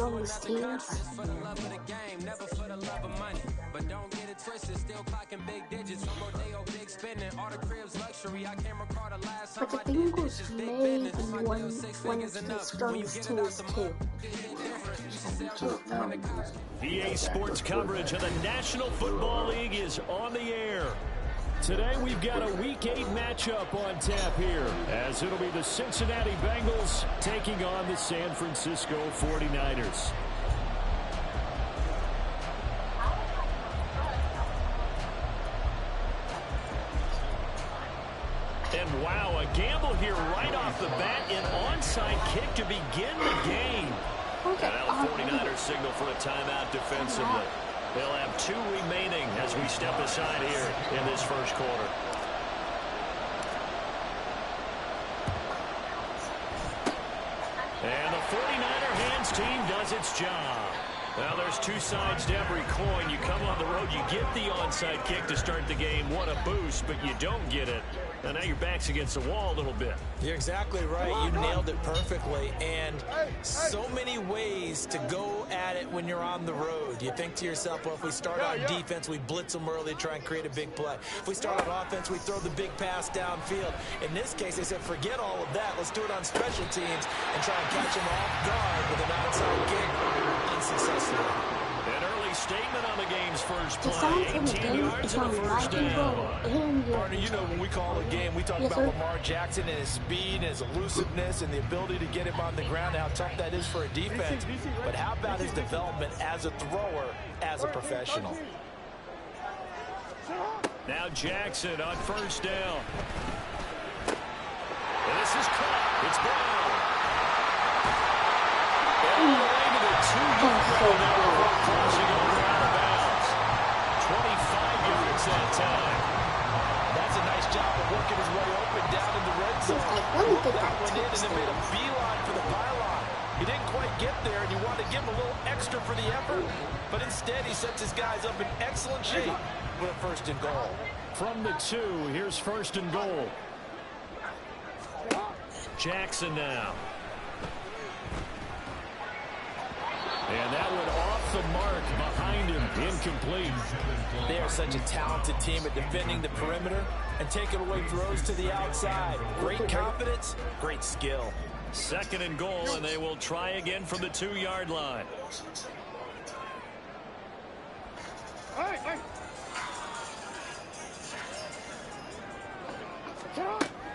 strongest teams. But don't get it twisted, still clocking big digits. On Rodeo, big spending, all the cribs luxury. I can't recall the last time But the Bengals may be one of the strongest teams too. EA Sports coverage of the National Football League is on the air. Today we've got a Week 8 matchup on tap here, as it'll be the Cincinnati Bengals taking on the San Francisco 49ers. And wow, a gamble here right off the bat, an onside kick to begin the game. And now the 49ers signal for a timeout defensively. They'll have 2 remaining as we step aside here in this first quarter. And the 49er hands team does its job. Well, there's 2 sides to every coin. You come on the road, you get the onside kick to start the game. What a boost, but you don't get it. And now your back's against the wall a little bit. You're exactly right. You nailed it perfectly. And so many ways to go at it when you're on the road. You think to yourself, well, if we start on defense, we blitz them early, try and create a big play. If we start on offense, we throw the big pass downfield. In this case, they said, forget all of that. Let's do it on special teams and try and catch them off guard with an outside kick unsuccessfully. An early statement on the game's first play. 18 yards and a first down. Partner, you know when we call a game, we talk about Lamar Jackson and his speed and his elusiveness and the ability to get him on the ground, how tough that is for a defense. But how about his development as a thrower, as a professional? Now Jackson on first down. And this is caught. It's Brown. All the way to the 2-yard line, crossing over out of bounds. 25 yards that time. That's a nice job of working his way open down in the red zone. That one in and then made a beeline for the pylon. He didn't quite get there, and you want to give him a little extra for the effort. But instead, he sets his guys up in excellent shape with a first and goal. From the 2, here's first and goal. Jackson now. And that one off the mark behind him, incomplete. They are such a talented team at defending the perimeter and taking away throws to the outside. Great confidence, great skill. Second and goal, and they will try again from the 2-yard line.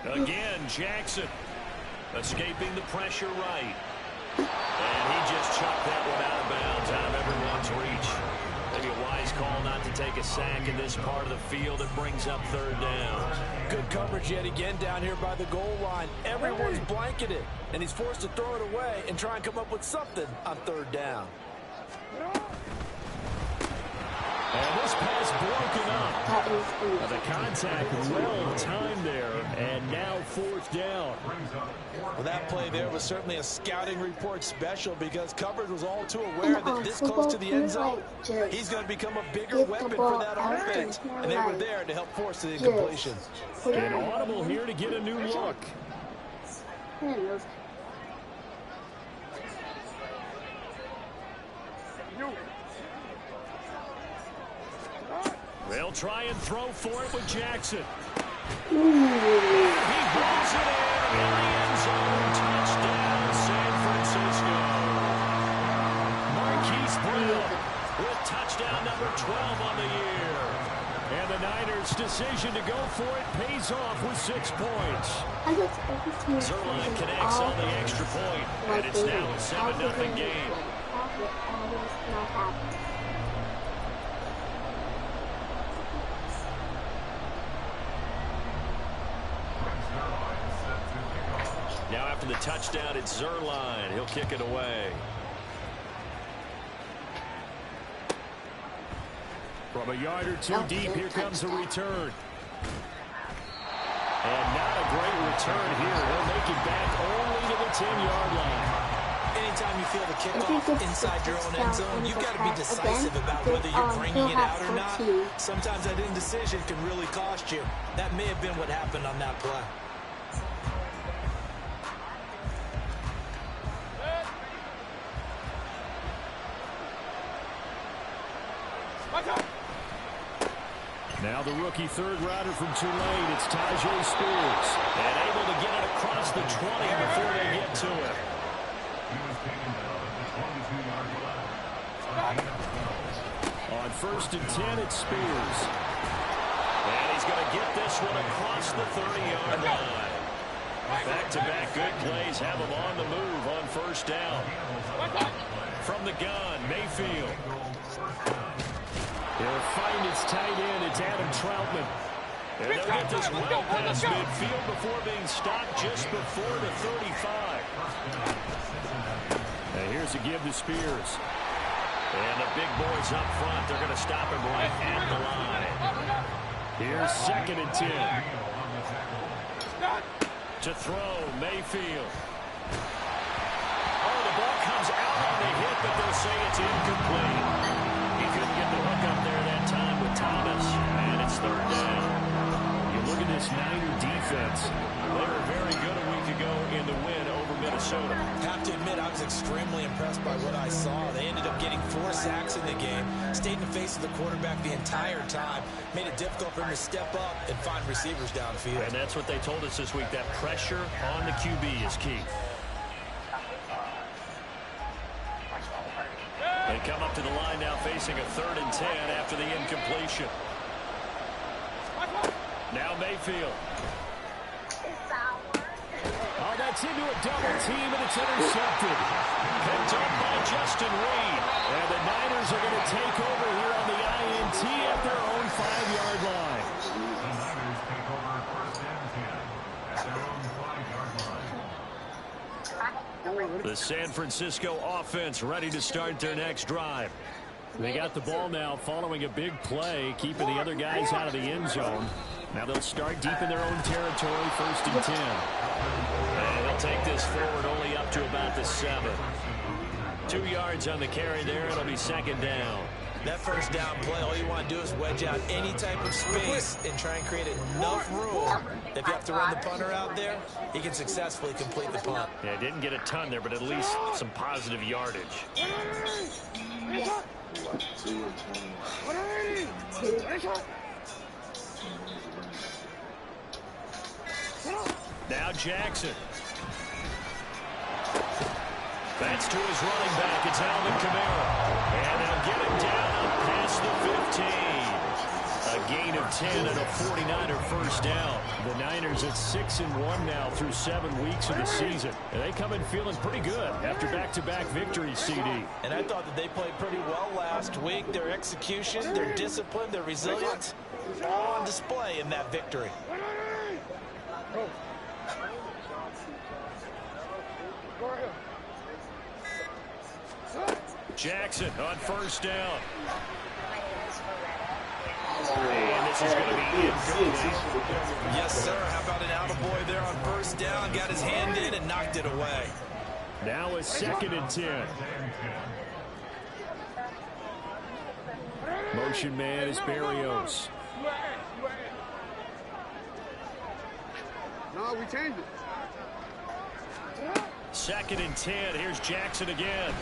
Again, Jackson escaping the pressure right. And he just chucked that one out of bounds, out of everyone's reach. Maybe a wise call not to take a sack in this part of the field. It brings up third down. Good coverage yet again down here by the goal line. Everyone's blanketed, and he's forced to throw it away and try and come up with something on third down. And this pass broken up. The contact well timed there, and now fourth down. Well, that play there was certainly a scouting report special because coverage was all too aware that this close to the end zone, he's going to become a bigger weapon for that offense, and they were there to help force the incompletion. An audible here to get a new look. They'll try and throw for it with Jackson. He rolls it in the end zone. Touchdown, San Francisco. Marquise Brown with touchdown number 12 on the year. And the Niners' decision to go for it pays off with 6 points. Zuerlein connects on the extra point, and it's now a 7-0 game. Now after the touchdown, it's Zuerlein. He'll kick it away. From a yard or 2 deep, here comes a return. And not a great return here. He'll make it back only to the 10-yard line. Anytime you feel the kickoff inside your own end zone, you've got to be decisive about whether you're bringing it out or not. Sometimes that indecision can really cost you. That may have been what happened on that play. Now the rookie third rounder from Tulane, it's Tyjae Spears. And able to get it across the 20 before they get to it. On 1st and 10, it's Spears. And he's going to get this one across the 30-yard line. Back-to-back good plays have him on the move on 1st down. From the gun, Mayfield. He'll find his tight end. It's Adam Troutman. And they'll get this well past midfield before being stopped just before the 35. And here's a give to Spears. And the big boys up front, they're going to stop him right at the line. Here's 2nd and 10. To throw, Mayfield. Oh, the ball comes out on the hit, but they'll say it's incomplete. He couldn't get the hook up there that time with Thomas, and it's 3rd down. You look at this Niner defense. They were very good a week ago in the win over Minnesota. Have to admit, I was extremely impressed by what I saw. They ended up getting 4 sacks in the game, stayed in the face of the quarterback the entire time, made it difficult for him to step up and find receivers downfield. And that's what they told us this week, that pressure on the QB is key. They come up to the line now facing a 3rd and 10 after the incompletion. Now Mayfield. Oh, that's into a double team, and it's intercepted. Picked up by Justin Reed. And the Niners are going to take over here on the INT at their own 5-yard line. The Niners take over 1st and 10 at their own 5-yard line. The San Francisco offense ready to start their next drive. They got the ball now following a big play, keeping the other guys out of the end zone. Now they'll start deep in their own territory, 1st and 10. And they'll take this forward only up to about the 7. 2 yards on the carry there. It'll be 2nd down. That 1st down play, all you want to do is wedge out any type of space and try and create enough room. If you have to run the punter out there, he can successfully complete the punt. Yeah, didn't get a ton there, but at least some positive yardage. Now Jackson. That's to his running back. It's Alvin Kamara. And they'll get him down up past the 15. A gain of 10 and a 49er 1st down. The Niners at 6-1 now through 7 weeks of the season. And they come in feeling pretty good after back-to-back victories, CD. And I thought that they played pretty well last week. Their execution, their discipline, their resilience, all on display in that victory. Jackson on 1st down. And this is going to be incomplete. Yes, sir. How about an attaboy there on 1st down? Got his hand in and knocked it away. Now a 2nd and 10. Motion man is Berrios. No, we changed it. 2nd and 10. Here's Jackson again.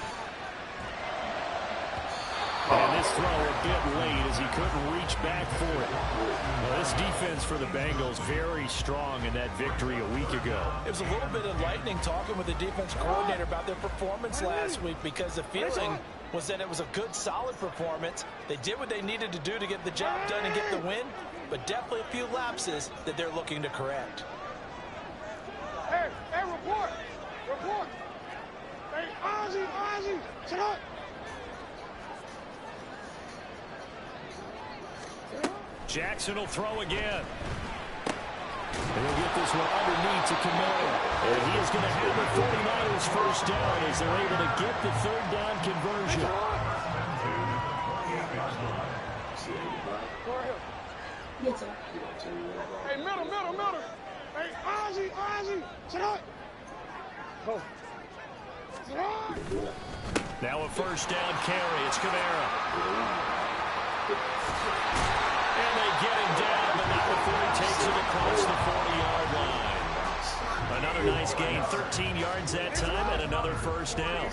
And this throw a bit late as he couldn't reach back for it. Well, this defense for the Bengals very strong in that victory a week ago. It was a little bit enlightening talking with the defense coordinator about their performance last week, because the feeling was that it was a good, solid performance. They did what they needed to do to get the job done and get the win, but definitely a few lapses that they're looking to correct. Hey, report! Report! Hey, Ozzie, sit up! Jackson will throw again. And he'll get this one underneath to Kamara. And he is going to have the 49ers 1st down as they're able to get the 3rd down conversion. Hey, middle. Hey, Ozzie, sit up! Go. Sit up! Now a 1st down carry. It's Kamara. And they get him down, but not before he takes it across the 40-yard line. Another nice gain, 13 yards that time, and another 1st down.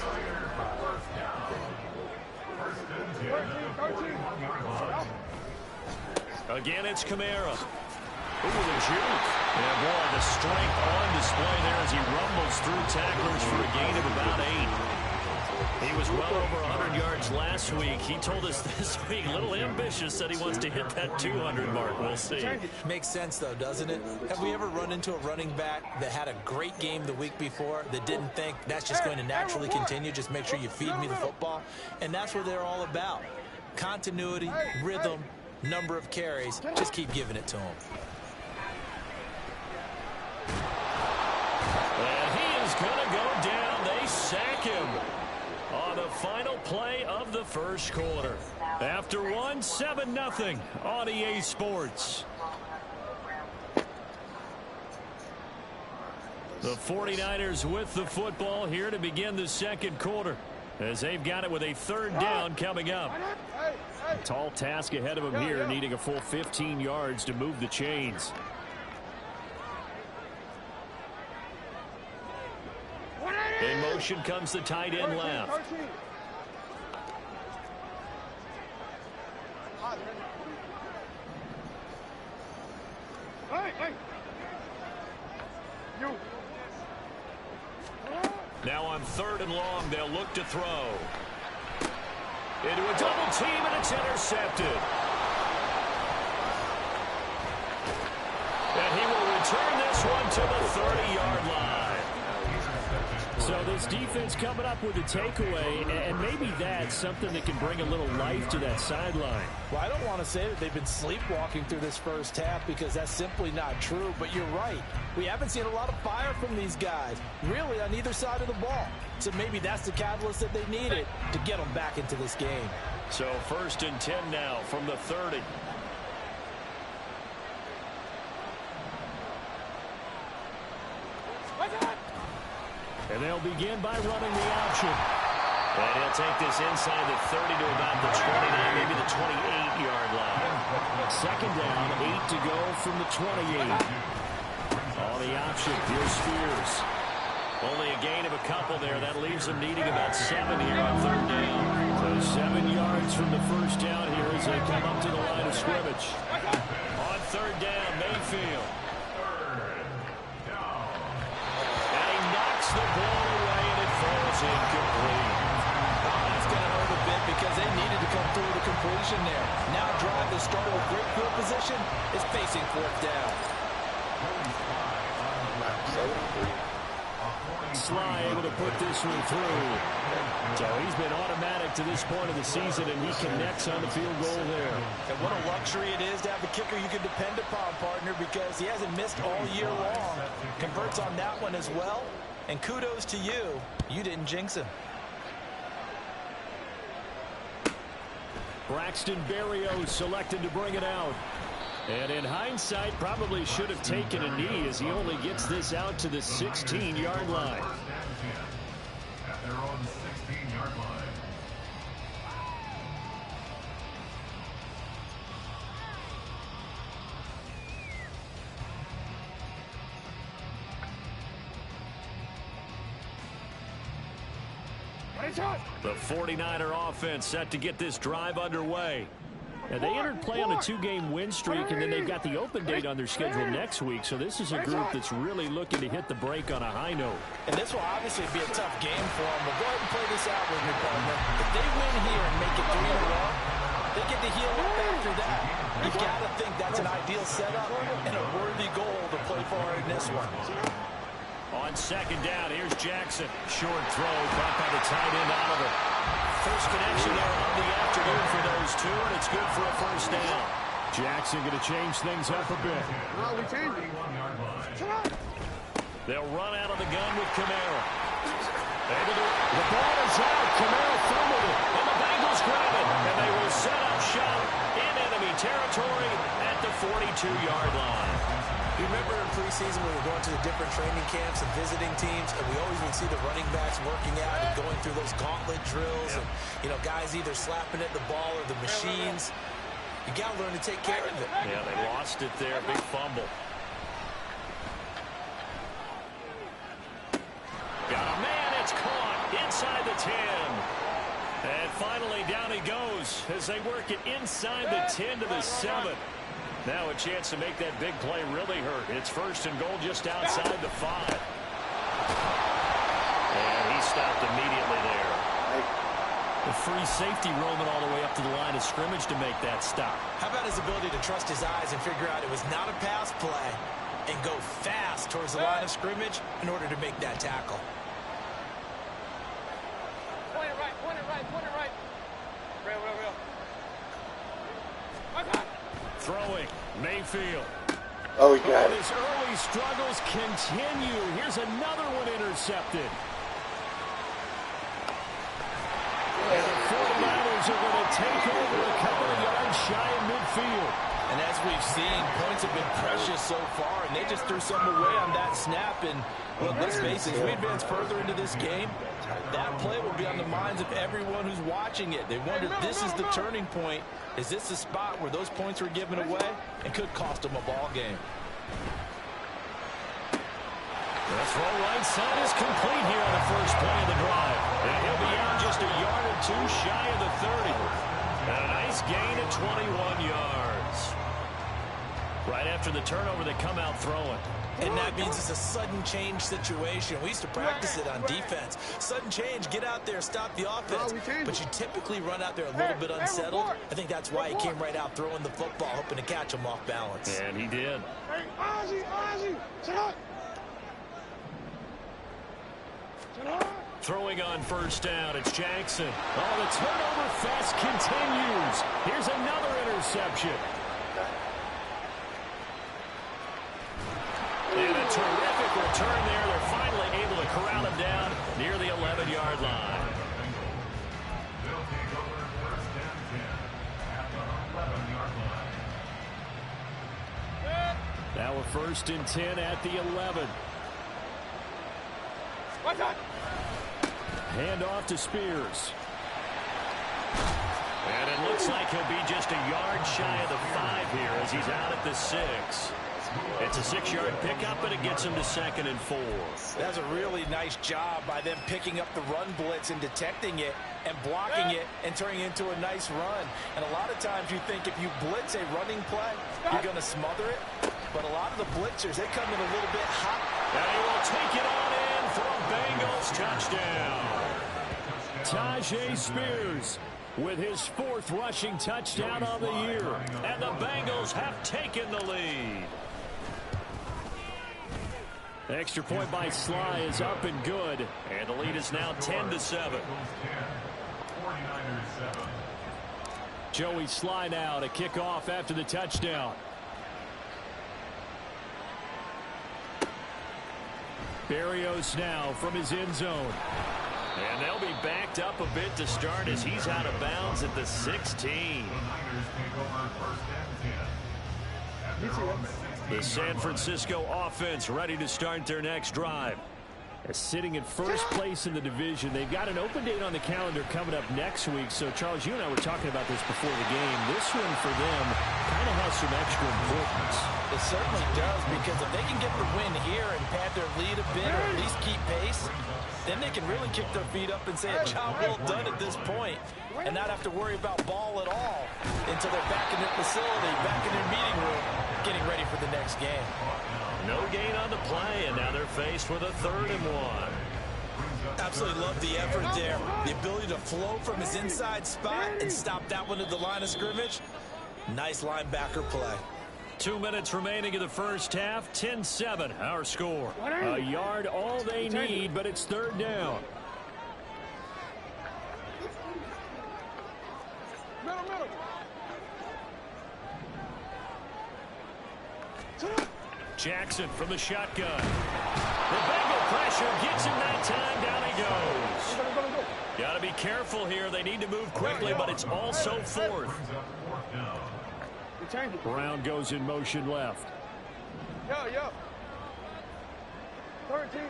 Again, it's Kamara. Ooh, the juke. And boy, the strength on display there as he rumbles through tacklers for a gain of about 8. He was well over 100 yards last week. He told us this week, a little ambitious, said he wants to hit that 200 mark. We'll see. Makes sense, though, doesn't it? Have we ever run into a running back that had a great game the week before that didn't think that's just going to naturally continue? Just make sure you feed me the football. And that's what they're all about. Continuity, rhythm, number of carries. Just keep giving it to him. And he is going to go down. They sack him on the final play of the first quarter. After one, 7-0 on EA Sports. The 49ers with the football here to begin the second quarter, as they've got it with a third down coming up. Tall task ahead of them here, needing a full 15 yards to move the chains. In motion comes the tight end left. Now on 3rd and long, they'll look to throw. Into a double team, and it's intercepted. And he will return this one to the 30-yard line. So this defense coming up with a takeaway, and maybe that's something that can bring a little life to that sideline. Well, I don't want to say that they've been sleepwalking through this first half because that's simply not true, but you're right. We haven't seen a lot of fire from these guys, really, on either side of the ball. So maybe that's the catalyst that they needed to get them back into this game. So 1st and 10 now from the 30. And they'll begin by running the option. And he'll take this inside the 30 to about the 29, maybe the 28-yard line. 2nd down, 8 to go from the 28. On the option, here's Spears. Only a gain of a couple there. That leaves them needing about 7 here on 3rd down. So 7 yards from the first down here as they come up to the line of scrimmage. On 3rd down, Mayfield. The ball away, and it falls incomplete. That's going to hurt a bit because they needed to come through the completion there. Now a drive that started with great field position is facing 4th down. Sly able to put this one through. So he's been automatic to this point of the season, and he connects on the field goal there. And what a luxury it is to have a kicker you can depend upon, partner, because he hasn't missed all year long. Converts on that one as well. And kudos to you. You didn't jinx him. Braxton Berrios selected to bring it out. And in hindsight, probably should have taken a knee as he only gets this out to the 16-yard line. At their own 16-yard line. The 49er offense set to get this drive underway. And they entered play on a 2-game win streak, and then they've got the open date on their schedule next week. So this is a group that's really looking to hit the break on a high note. And this will obviously be a tough game for them. But go ahead and play this out with me, partner. If they win here and make it 3 in a row, they get to heal up after that. You've got to think that's an ideal setup and a worthy goal to play for in this one. On 2nd down, here's Jackson. Short throw, caught by the tight end Oliver. First connection there of the afternoon for those two, and it's good for a 1st down. Jackson going to change things up a bit. They'll run out of the gun with Kamara. The ball is out. Kamara fumbled it, and the Bengals grab it, and they will set up shop in enemy territory at the 42-yard line. You remember in preseason when we were going to the different training camps and visiting teams, and we always would see the running backs working out and going through those gauntlet drills, and guys either slapping at the ball or the machines. You got to learn to take care of it. Yeah, they lost it there. Big fumble. Got a man. It's caught inside the 10. And finally down he goes as they work it inside the 10 to the 7. Now a chance to make that big play really hurt. It's 1st and goal just outside the 5. And he stopped immediately there. The free safety roaming all the way up to the line of scrimmage to make that stop. How about his ability to trust his eyes and figure out it was not a pass play and go fast towards the line of scrimmage in order to make that tackle. Point it right, point it right, point it right. Real. Okay. Throwing, Mayfield. Oh, he got it. His early struggles continue. Here's another one intercepted. And the 49ers are going to take over a couple of yards shy of midfield. And as we've seen, points have been precious so far, and they just threw something away on that snap. And, well, let's face it, as we advance further into this game, that play will be on the minds of everyone who's watching it. They wonder, this is the turning point. Is this the spot where those points were given away and could cost them a ball game? The throw right side is complete here on the first play of the drive. And he'll be out just a yard or two shy of the 30. And a nice gain of 21 yards. Right after the turnover, they come out throwing. And that means it's a sudden change situation. We used to practice it on defense. Sudden change, get out there, stop the offense. But you typically run out there a little bit unsettled. I think that's why he came right out throwing the football, hoping to catch him off balance. And he did. Hey, Ozzie, shut up. Throwing on 1st down, it's Jackson. Oh, the turnover fest continues. Here's another interception. And a terrific return there. They're finally able to corral him down near the 11-yard line. They'll take over 1st and 10 at the 11-yard line. Now a 1st and 10 at the 11. What's that? Hand off to Spears. And it looks like he'll be just a yard shy of the 5 here as he's out at the 6. It's a 6-yard pickup, and it gets him to 2nd and 4. That's a really nice job by them picking up the run blitz and detecting it and blocking it and turning it into a nice run. And a lot of times you think if you blitz a running play, you're going to smother it. But a lot of the blitzers, they come in a little bit hot. And he will take it on in for a Bengals touchdown. Tyjae Spears with his 4th rushing touchdown on the year. And the Bengals have taken the lead. The extra point by Sly is up and good. And the lead is now 10-7. Joey Sly now to kick off after the touchdown. Berrios now from his end zone. And they'll be backed up a bit to start as he's out of bounds at the 16. The San Francisco offense ready to start their next drive. Sitting in 1st place in the division. They've got an open date on the calendar coming up next week. So, Charles, you and I were talking about this before the game. This one for them kind of has some extra importance. It certainly does, because if they can get the win here and pad their lead a bit or at least keep pace, then they can really kick their feet up and say a job well done at this point and not have to worry about ball at all until they're back in their facility, back in their meeting room, getting ready for the next game. No gain on the play, and now they're faced with a 3rd and 1. Absolutely love the effort there. The ability to flow from his inside spot and stop that one at the line of scrimmage. Nice linebacker play. 2 minutes remaining in the first half. 10-7, our score. A yard all they need, but it's 3rd down. Middle. Jackson from the shotgun. The Bengal pressure gets him that time. Down he goes. Got to be careful here. They need to move quickly, but it's also 4th. Brown goes in motion left. Yo. 13.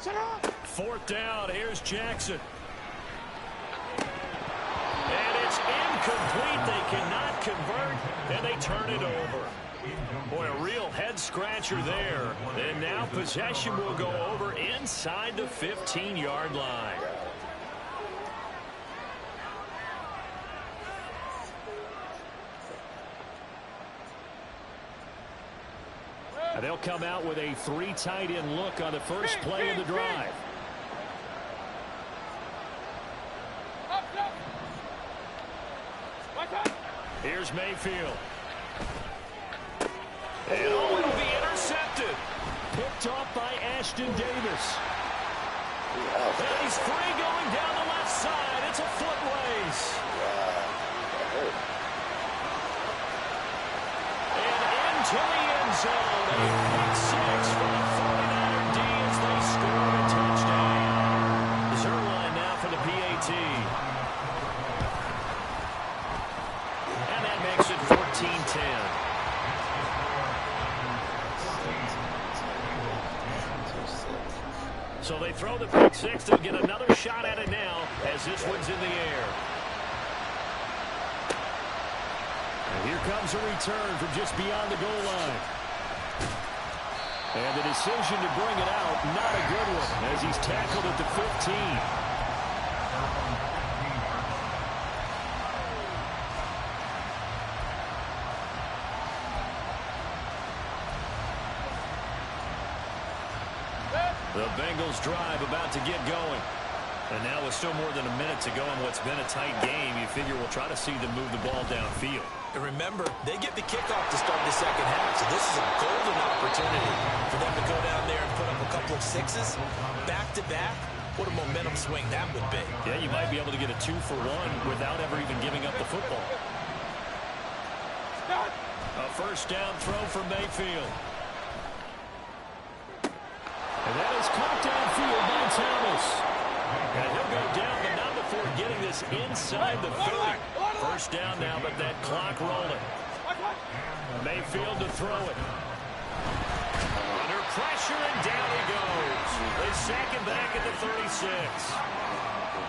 Shut up. 4th down. Here's Jackson. And it's incomplete. They cannot convert, and they turn it over. Boy, a real head-scratcher there. And now possession will go over inside the 15-yard line. And they'll come out with a 3 tight end look on the first play of the drive. Here's Mayfield. And it'll be intercepted. Picked off by Ashton Davis. And he's free going down the left side. It's a foot race. And into the end zone. A pick six for the 49er D as they score a touchdown. Zerline now for the PAT. And that makes it 14-10. So they throw the pick six. They'll get another shot at it now as this one's in the air. And here comes a return from just beyond the goal line. And the decision to bring it out, not a good one, as he's tackled at the 15. The Bengals drive about to get going. And now with still more than a minute to go in what's been a tight game, you figure we'll try to see them move the ball downfield. And remember, they get the kickoff to start the second half, so this is a golden opportunity for them to go down there and put up a couple of sixes back-to-back. What a momentum swing that would be. Yeah, you might be able to get a 2-for-1 without ever even giving up the football. A first down throw for Mayfield. And that is caught downfield by Thomas. And he'll go down, but not before getting this inside the 30. First down now, but that clock rolling. Mayfield to throw it. Under pressure, and down he goes. They sack him back at the 36.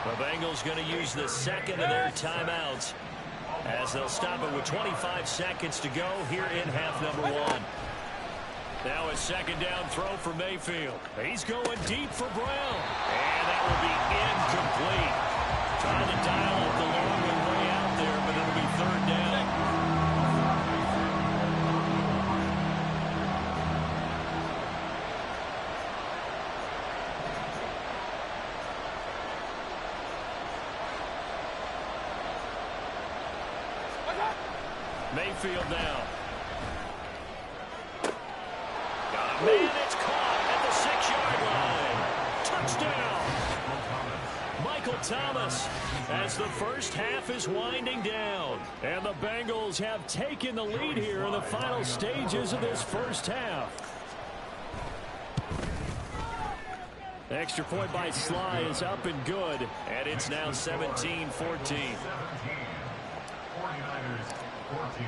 The Bengals going to use the second of their timeouts as they'll stop it with 25 seconds to go here in half number 1. Now a second down throw for Mayfield. He's going deep for Brown. And that will be incomplete. Trying to dial up the long way out there, but it'll be third down. Mayfield now. Man, it's caught at the 6-yard line. Touchdown. Michael Thomas as the first half is winding down. And the Bengals have taken the lead here in the final stages of this first half. The extra point by Sly is up and good. And it's now 17-14. 49ers 14.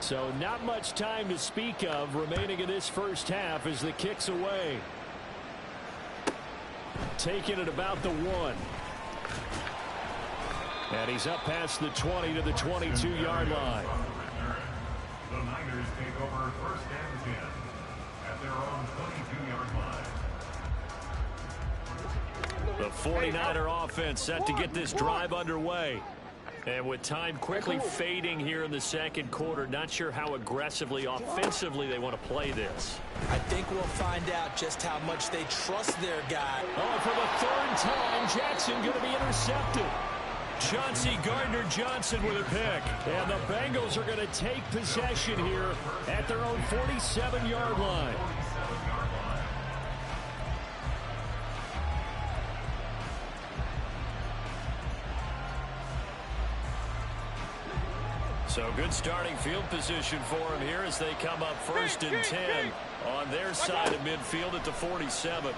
So not much time to speak of remaining in this first half as the kick's away. Taking it about the 1. And he's up past the 20 to the 22-yard line. The Niners take over first and 10 at their own 22-yard line. The 49er offense set to get this drive underway. And with time quickly fading here in the second quarter, not sure how aggressively, offensively they want to play this. I think we'll find out just how much they trust their guy. Oh, for the third time, Jackson going to be intercepted. Chauncey Gardner-Johnson with a pick. And the Bengals are going to take possession here at their own 47-yard line. So good starting field position for him here as they come up first and 10 on their side of midfield at the 47.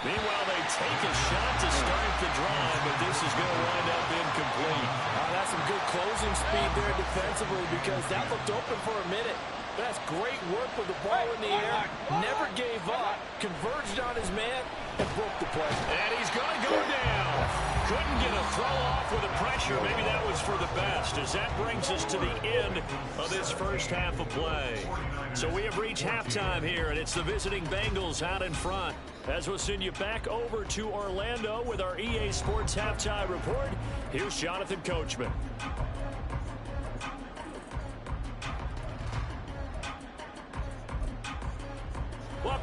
Meanwhile, they take a shot to start the drive, but this is going to wind up incomplete. That's some good closing speed there defensively because that looked open for a minute. That's great work with the ball in the air. Never gave up. Converged on his man and broke the play. And he's going to go down. Couldn't get a throw off with the pressure. Maybe that was for the best as that brings us to the end of this first half of play. So we have reached halftime here, and it's the visiting Bengals out in front. As we'll send you back over to Orlando with our EA Sports Halftime Report, here's Jonathan Coachman.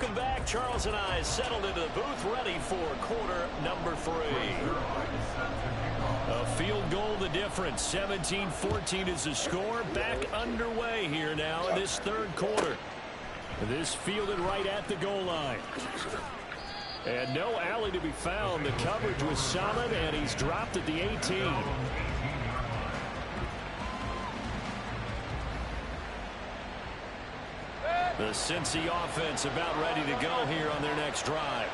Welcome back. Charles and I settled into the booth, ready for quarter number 3. A field goal the difference. 17-14 is the score. Back underway here now in this third quarter. This fielded right at the goal line. And no alley to be found. The coverage was solid, and he's dropped at the 18. The Cincy offense about ready to go here on their next drive.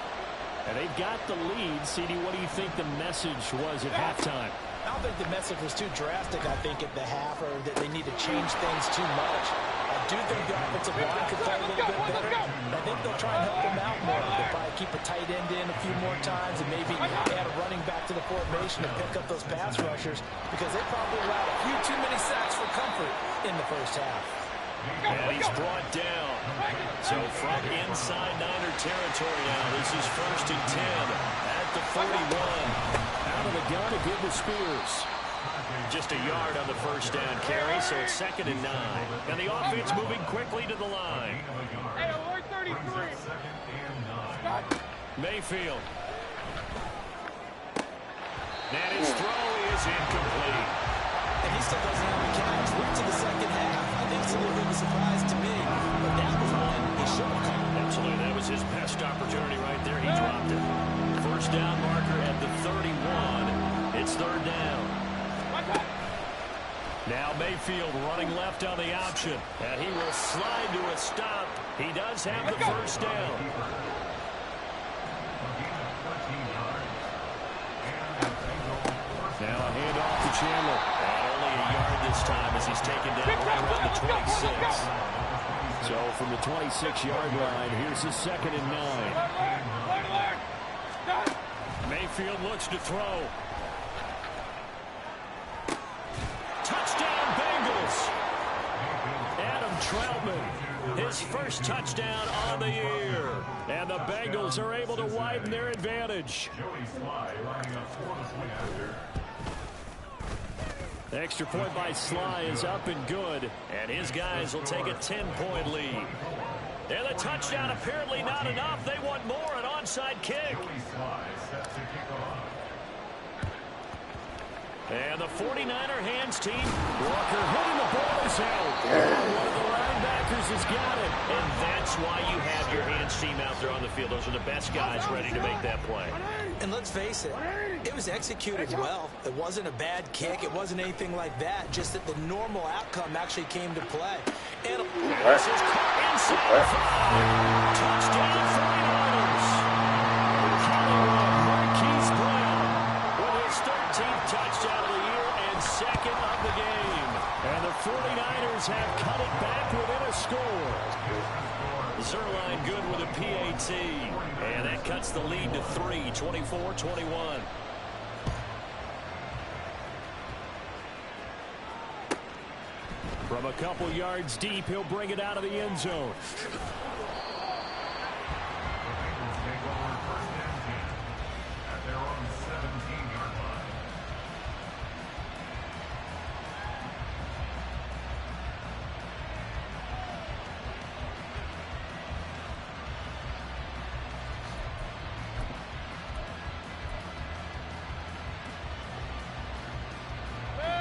And they've got the lead. CD, what do you think the message was at halftime? I don't think the message was too drastic, I think, at the half, or that they need to change things too much. I do think the offensive line could play a little bit better. I think they'll try and help them out more. They'll probably keep a tight end in a few more times and maybe add a running back to the formation and pick up those pass rushers, because they probably allowed a few too many sacks for comfort in the first half. And he's brought down. So from inside Niner territory now, this is 1st and 10 at the 41. Out of the gun again to Spears. Just a yard on the first down carry, so it's 2nd and 9. And the offense moving quickly to the line. Hey, alert 33. Mayfield. And his throw is incomplete. And he still doesn't have a catch. We're to the second half. I think it's a little bit of a surprise to me, but that was one he should have caught. Absolutely, that was his best opportunity right there. He dropped it. First down marker at the 31. It's 3rd down. Now Mayfield running left on the option, and he will slide to a stop. He does have the first down. Now a handoff to Chandler. And only a yard this time as he's taken down right around the 26. So from the 26-yard line, here's the 2nd and 9. Mayfield looks to throw. Touchdown Bengals. Adam Troutman, his first touchdown on the year. And the Bengals are able to widen their advantage. The extra point by Sly is up and good. And his guys will take a 10-point lead. And the touchdown apparently not enough. They want more, an onside kick. And the 49er hands team. Walker hitting the ball is out. One of the linebackers has got it. And that's why you have your hands team out there on the field. Those are the best guys ready to make that play. And let's face it, it was executed well. It wasn't a bad kick. It wasn't anything like that. Just that the normal outcome actually came to play. And this is caught inside the 5. Touchdown 49ers. Marquise Brown with his 13th touchdown of the year and 2nd of the game. And the 49ers have cut it back within a score. Zerline good with a PAT. And that cuts the lead to 3, 24-21. From a couple yards deep, he'll bring it out of the end zone.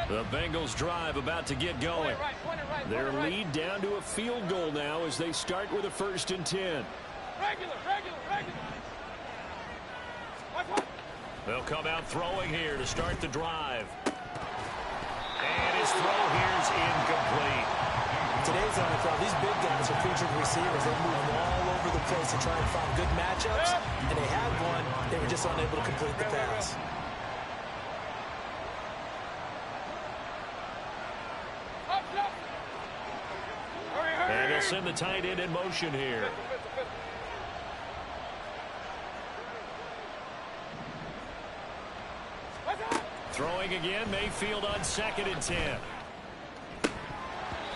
The Bengals drive about to get going. Their lead down to a field goal now as they start with a 1st and 10. Regular. They'll come out throwing here to start the drive. And his throw here is incomplete. Today's NFL, these big guys are featured receivers. They move all over the place to try and find good matchups. And they had one. They were just unable to complete the pass. And they'll send the tight end in motion here. Throwing again, Mayfield on 2nd and 10.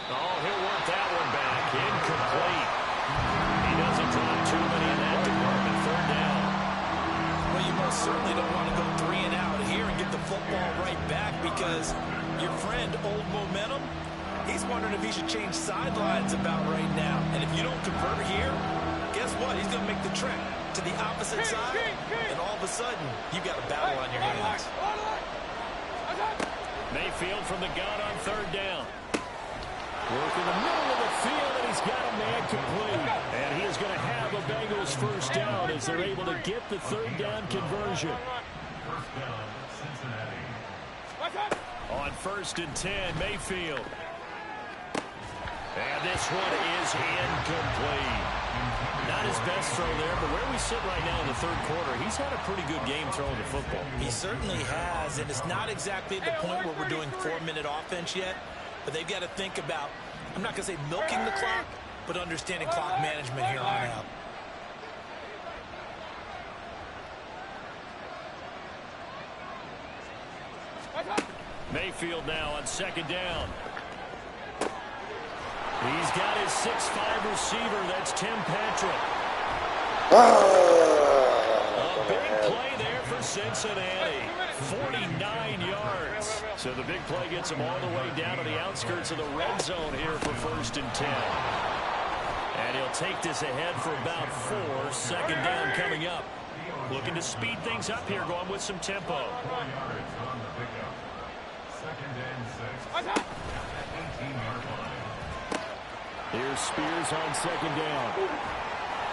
Oh, he'll work that one back. Incomplete. He doesn't drop too many in that department. 3rd down. Well, you most certainly don't want to go 3 and out here and get the football right back, because your friend, Old Momentum, he's wondering if he should change sidelines about right now. And if you don't convert here, guess what? He's going to make the trek to the opposite side, and all of a sudden, you've got a battle on your hands. Mayfield from the gun on third down. Work in the middle of the field, and he's got a man complete. And he is going to have a Bengals first down as they're able to get the third down conversion. First down, Cincinnati. On 1st and 10, Mayfield. And this one is incomplete. Not his best throw there, but where we sit right now in the third quarter, he's had a pretty good game throwing the football. He certainly has, and it's not exactly at the point where we're doing 4-minute offense yet, but they've got to think about, I'm not going to say milking the clock, but understanding clock management here on out. Mayfield now on 2nd down. He's got his 6'5" receiver. That's Tim Patrick. A big play there for Cincinnati. 49 yards. So the big play gets him all the way down to the outskirts of the red zone here for 1st and 10. And he'll take this ahead for about 4. 2nd down coming up. Looking to speed things up here, going with some tempo. 4 yards on the pickup. 2nd and 6. 18-yard line. Here's Spears on 2nd down.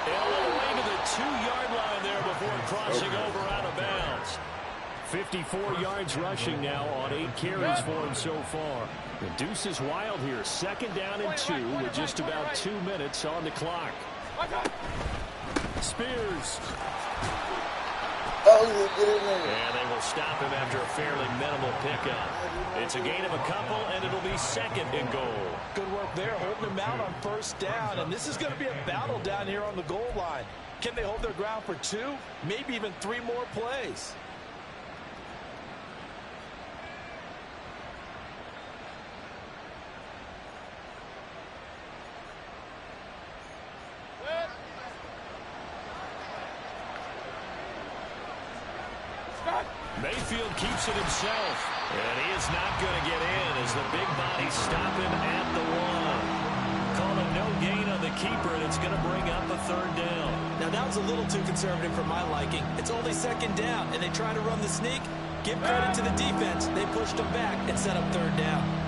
All the way to the 2-yard line there before crossing over out of bounds. 54 yards rushing now on 8 carries for him so far. The deuce is wild here. 2nd down and 2 with just about 2 minutes on the clock. Spears. And they will stop him after a fairly minimal pickup. It's a gain of a couple, and it'll be 2nd and goal. Good work there, holding him out on 1st down, and this is going to be a battle down here on the goal line. Can they hold their ground for 2, maybe even 3 more plays? Mayfield keeps it himself, and he is not going to get in as the big bodies stop him at the 1. Call it no gain on the keeper, and it's going to bring up a 3rd down. Now, that was a little too conservative for my liking. It's only 2nd down, and they try to run the sneak. Give credit to the defense. They pushed them back and set up 3rd down.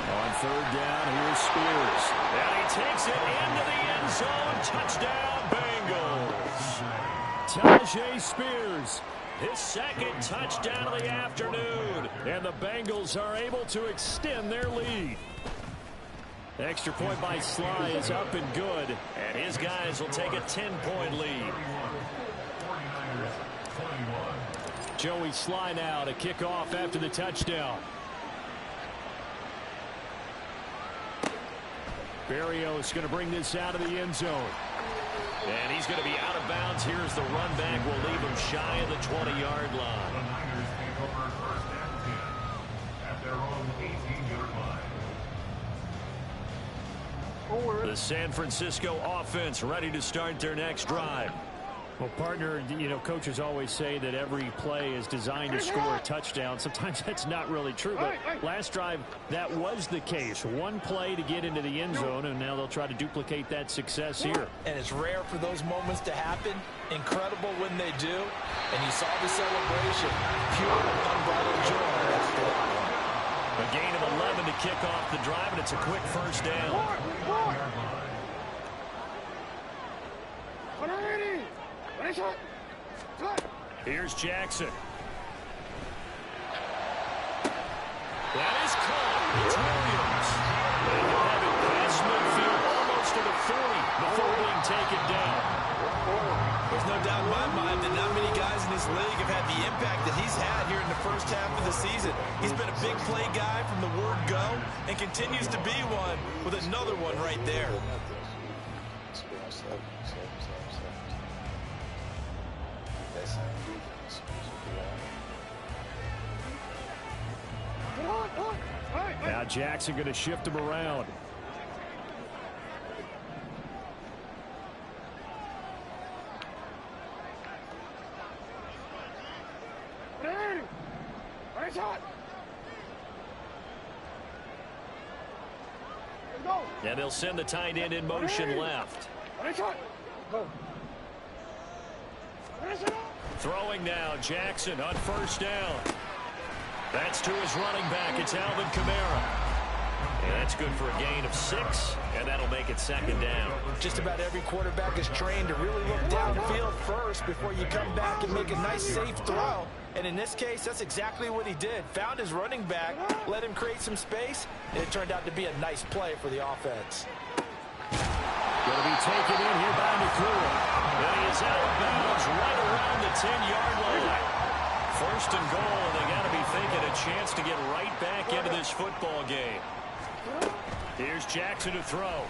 On 3rd down, here's Spears. And he takes it into the end zone. Touchdown, Bengals. Tyjae Spears, his 2nd touchdown of the afternoon. And the Bengals are able to extend their lead. Extra point by Sly is up and good. And his guys will take a 10-point lead. Joey Sly now to kick off after the touchdown. Berrios going to bring this out of the end zone. And he's going to be out of bounds. Here's the run back. We'll leave him shy of the 20-yard line. The Niners take over 1st and 10 at their own 18-yard line. The San Francisco offense ready to start their next drive. Well, partner, you know, coaches always say that every play is designed to score a touchdown. Sometimes that's not really true, but last drive, that was the case. One play to get into the end zone, and now they'll try to duplicate that success here. And it's rare for those moments to happen. Incredible when they do. And you saw the celebration. Pure, unbridled joy. A gain of 11 to kick off the drive, and it's a quick 1st down. Here's Jackson. That is caught. It's Williams. And he'll have it past midfield almost to the 40 before being taken down. There's no doubt in my mind that not many guys in this league have had the impact that he's had here in the 1st half of the season. He's been a big play guy from the word go and continues to be one with another one right there. Now Jackson going to shift him around. And they'll send the tight end in motion left. Throwing now, Jackson on first down. That's to his running back. It's Alvin Kamara. And that's good for a gain of 6, and that'll make it second down. Just about every quarterback is trained to really look downfield first before you come back and make a nice, safe throw. And in this case, that's exactly what he did. Found his running back, let him create some space, and it turned out to be a nice play for the offense. Going to be taken in here by Nakua. And he is out of bounds right around the 10-yard line. First and goal, and they got to be thinking a chance to get right back into this football game. Here's Jackson to throw.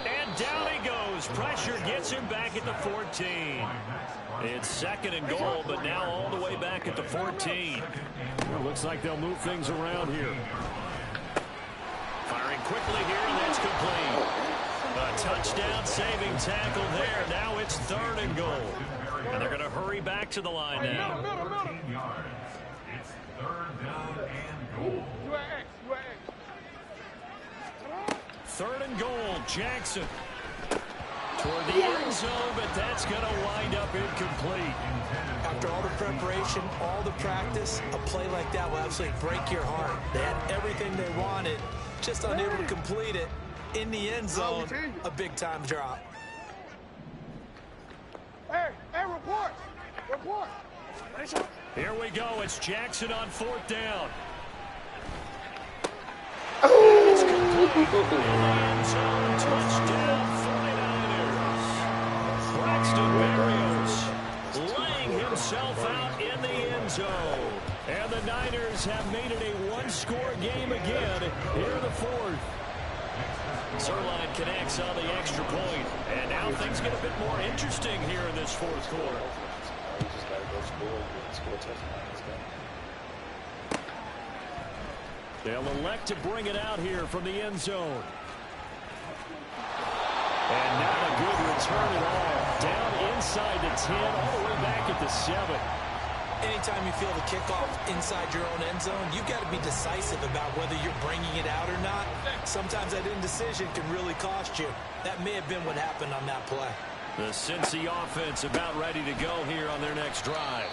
And down he goes. Pressure gets him back at the 14. It's second and goal, but now all the way back at the 14. Well, looks like they'll move things around here. Firing quickly here, and that's complete. A touchdown saving tackle there. Now it's third and goal. And they're going to hurry back to the line now. 14 yards. It's third down and goal. Third and goal, Jackson. Toward the end zone, but that's going to wind up incomplete. After all the preparation, all the practice, a play like that will absolutely break your heart. They had everything they wanted, just unable to complete it. In the end zone, a big-time drop. Hey, report! Report! Here we go. It's Jackson on fourth down. It's complete. In the end zone, touchdown 49ers. Braxton Berrios laying himself out in the end zone. And the Niners have made it a one-score game again here in the fourth. Sirline connects on the extra point, and now things get a bit more interesting here in this fourth quarter. They'll elect to bring it out here from the end zone. And not a good return at all. Down inside the 10, all the way back at the 7. Anytime you feel the kickoff inside your own end zone, you've got to be decisive about whether you're bringing it out or not. Sometimes that indecision can really cost you. That may have been what happened on that play. The Cincy offense about ready to go here on their next drive.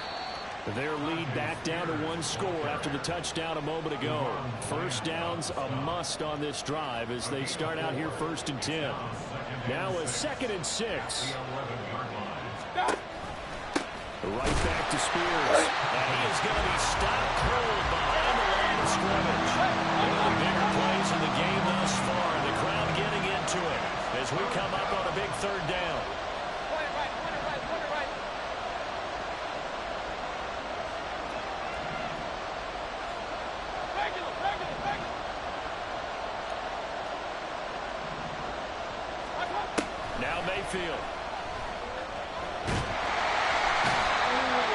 Their lead back down to one score after the touchdown a moment ago. First down's a must on this drive as they start out here first and 10. Now a 2nd and 6. Right back to Spears. And he is going to be stopped cold behind the line of scrimmage. One of the bigger plays in the game thus far. The crowd getting into it as we come up on a big third down. Now Mayfield.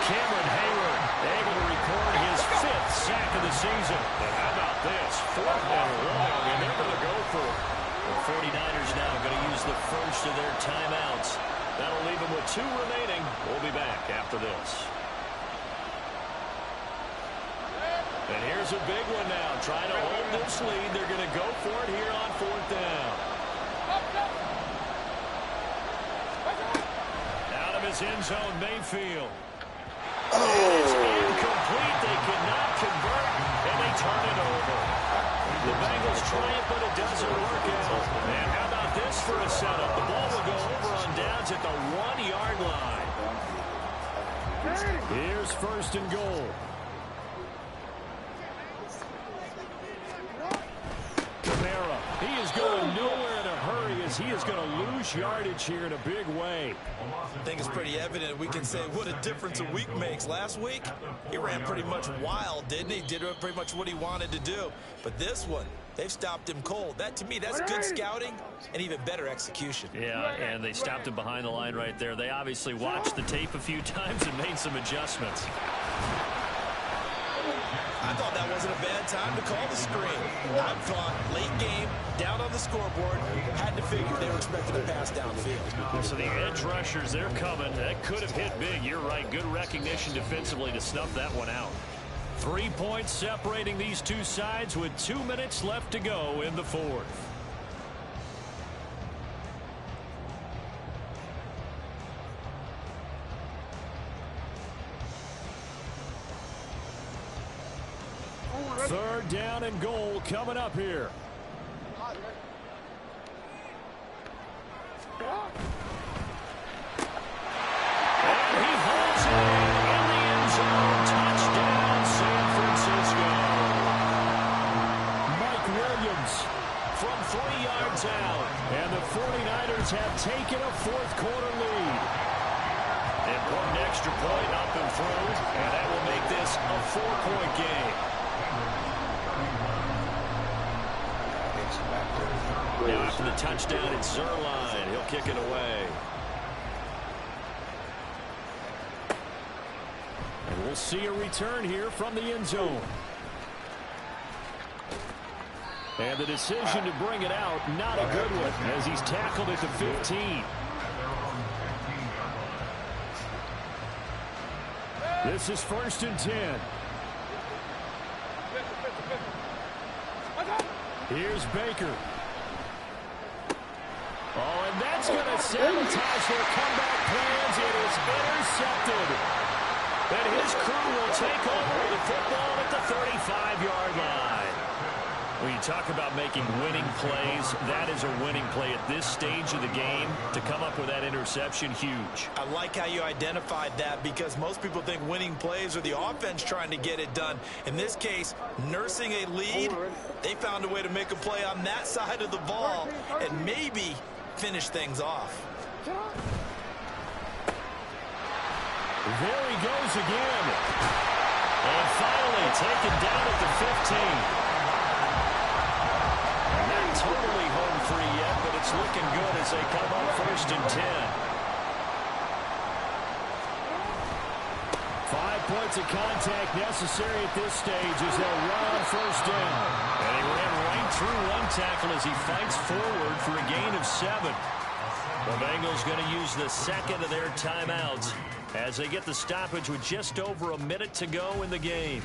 Cameron Hayward able to record his 5th sack of the season. And how about this? 4th and long, and they're going to go for it. The 49ers now going to use the first of their timeouts. That'll leave them with 2 remaining. We'll be back after this. And here's a big one now. Trying to hold this lead. They're going to go for it here on 4th down. Out of his end zone, Mayfield. It is incomplete. They could not convert, and they turn it over. The Bengals try it, but it doesn't work out. And how about this for a setup? The ball will go over on downs at the 1-yard line. Here's first and goal. Kamara, he is going nowhere in a hurry as he is going to lose yardage here in a big way. I think it's pretty evident we can say what a difference a week makes. Last week, he ran pretty much wild, didn't he? Did pretty much what he wanted to do. But this one, they've stopped him cold. That, to me, that's good scouting and even better execution. Yeah, and they stopped him behind the line right there. They obviously watched the tape a few times and made some adjustments. I thought that wasn't a bad time to call the screen. I thought late game, down on the scoreboard, had to figure they were expecting a pass downfield. So the edge rushers, they're coming. That could have hit big. You're right. Good recognition defensively to snuff that one out. 3 points separating these two sides with 2 minutes left to go in the fourth. Third down and goal coming up here. And he holds it in the end zone. Touchdown, San Francisco. Mike Williams from 3 yards out. And the 49ers have taken a fourth-quarter lead. Important extra point up and through, and that will make this a 4-point game. Now after the touchdown, it's Zuerlein. He'll kick it away. And we'll see a return here from the end zone. And the decision to bring it out, not a good one, as he's tackled at the 15. This is 1st and 10. Here's Baker. Oh, and that's going to sabotage their comeback plans. It is intercepted. And his crew will take over the football at the 35-yard line. When you talk about making winning plays, that is a winning play at this stage of the game. To come up with that interception, huge. I like how you identified that, because most people think winning plays are the offense trying to get it done. In this case, nursing a lead, they found a way to make a play on that side of the ball and maybe finish things off. There he goes again. And finally taken down at the 15. Not totally home free yet, but it's looking good as they come up 1st and 10. 5 points of contact necessary at this stage as they'll run on 1st down. And he ran right through one tackle as he fights forward for a gain of 7. The Bengals going to use the second of their timeouts as they get the stoppage with just over a minute to go in the game.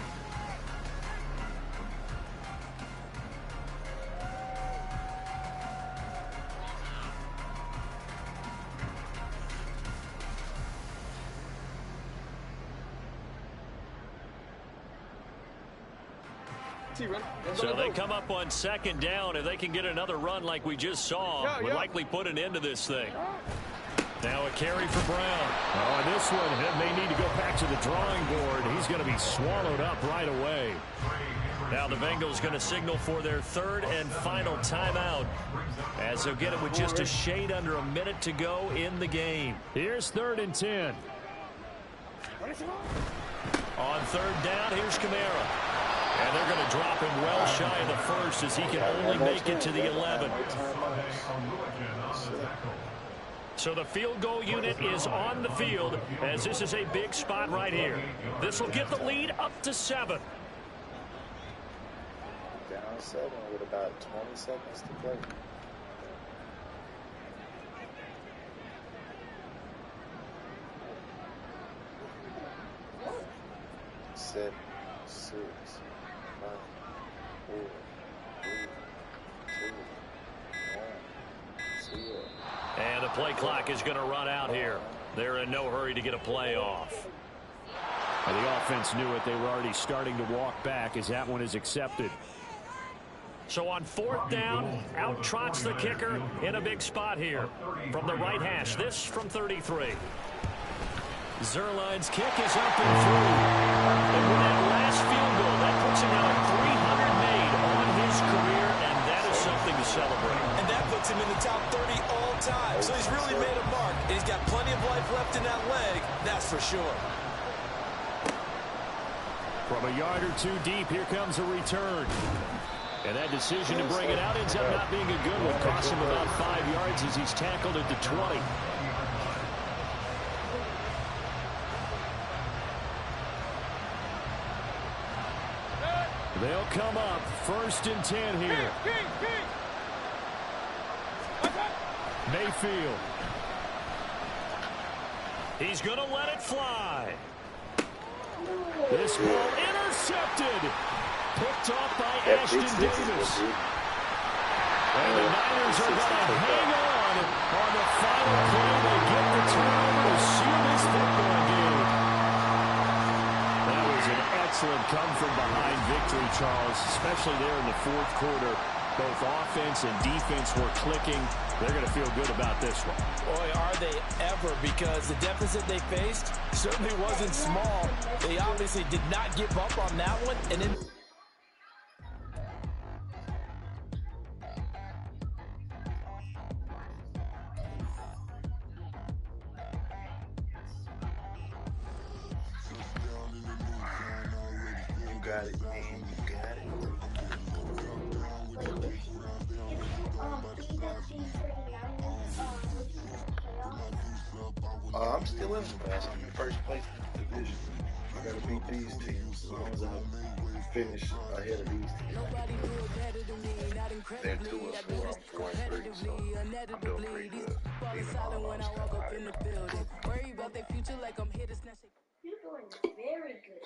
So they come up on 2nd down. If they can get another run like we just saw, would likely put an end to this thing. Now a carry for Brown. Oh, and this one, they need to go back to the drawing board. He's going to be swallowed up right away. Now the Bengals going to signal for their 3rd and final timeout as they'll get it with just a shade under a minute to go in the game. Here's 3rd and 10. On 3rd down, here's Kamara. And they're going to drop him well shy of the 1st as he can only make it to the 11. So the field goal unit is on the field as this is a big spot right here. This will get the lead up to 7. Down 7 with about 20 seconds to play. Seven, 6, 5, 4, 3, 2, 1, 0. And the play clock is going to run out here. They're in no hurry to get a play off. And the offense knew it. They were already starting to walk back as that one is accepted. So on 4th down, out trots the kicker in a big spot here from the right hash. This from 33. Zuerlein's kick is up and through. And with that last field goal, that puts him now at 300 made on his career, and that is something to celebrate. And that puts him in the top 30 all time. So he's really made a mark, and he's got plenty of life left in that leg, that's for sure. From a yard or 2 deep, here comes a return. And that decision to bring it out ends up not being a good one. Costs him about 5 yards as he's tackled at the 20. They'll come up 1st and 10 here. Mayfield. He's going to let it fly. This ball intercepted. intercepted. Picked off by Ashton Davis. And the Niners are going to hang on the final play. They get the turnover to seal this football game. That was an excellent come-from-behind victory, Charles, especially there in the fourth quarter. Both offense and defense were clicking. They're going to feel good about this one. Boy, are they ever, because the deficit they faced certainly wasn't small. They obviously did not give up on that one. And then got it, man. You got it. I'm still in the basket. First place in the division. I gotta beat these teams as long as I finish ahead of these teams. They're 2-4, I'm 4-3, so I'm doing pretty good. Even though I lost that high. You're doing very good.